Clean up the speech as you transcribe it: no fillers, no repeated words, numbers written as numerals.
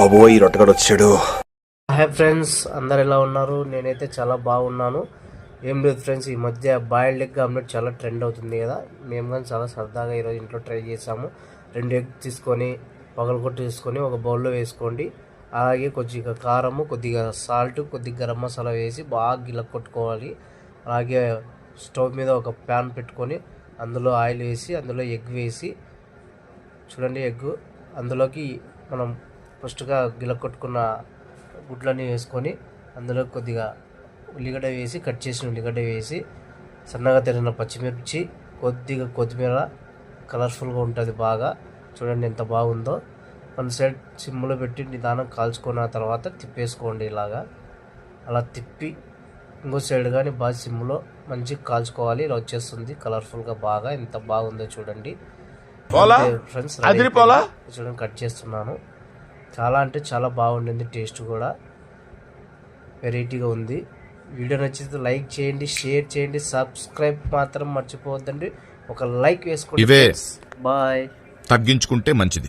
బాబోయ్ రొట్టగడ వచ్చాడు. Hi friends, అందరు ఎలా ఉన్నారు? నేనైతే చాలా బాగున్నాను. ఏం లేదు ఫ్రెండ్స్, ఈ మధ్య బాయిల్డ్ ఎగ్ ఆమ్లెట్ చాలా ట్రెండ్ అవుతుంది కదా. మేము కానీ చాలా సరదాగా ఈరోజు ఇంట్లో ట్రై చేసాము. 2 ఎగ్ తీసుకొని పగలగొట్టు తీసుకొని ఒక బౌల్లో వేసుకోండి. అలాగే కొద్దిగా కారము, కొద్దిగా సాల్ట్, కొద్దిగా గరం మసాలా వేసి బాగా గిల కొట్టుకోవాలి. అలాగే స్టవ్ మీద ఒక ప్యాన్ పెట్టుకొని అందులో ఆయిల్ వేసి అందులో ఎగ్ వేసి చూడండి. ఎగ్ అందులోకి మనం ఫస్ట్గా గిల కొట్టుకున్న గుడ్లన్నీ వేసుకొని అందులో కొద్దిగా ఉల్లిగడ్డ వేసి కట్ చేసిన ఉల్లిగడ్డ వేసి సన్నగా తరిగిన పచ్చిమిర్చి, కొద్దిగా కొత్తిమీర కలర్ఫుల్గా ఉంటుంది బాగా. చూడండి ఎంత బాగుందో. వన్ సైడ్ సిమ్లో పెట్టి నిదానం కాల్చుకున్న తర్వాత తిప్పేసుకోండి. ఇలాగా అలా తిప్పి ఇంకో సైడ్ కానీ బాగా సిమ్లో మంచిగా కాల్చుకోవాలి. ఇలా వచ్చేస్తుంది కలర్ఫుల్గా బాగా. ఎంత బాగుందో చూడండి ఫ్రెండ్స్. చూడండి కట్ చేస్తున్నాను. చాలా అంటే చాలా బాగుండింది. టేస్ట్ కూడా వెరైటీగా ఉంది. వీడియో నచ్చితే లైక్ చేయండి, షేర్ చేయండి, సబ్స్క్రైబ్ మాత్రం మర్చిపోవద్దండి. ఒక లైక్ వేసుకోండి. బాయ్. తగ్గించుకుంటే మంచిది.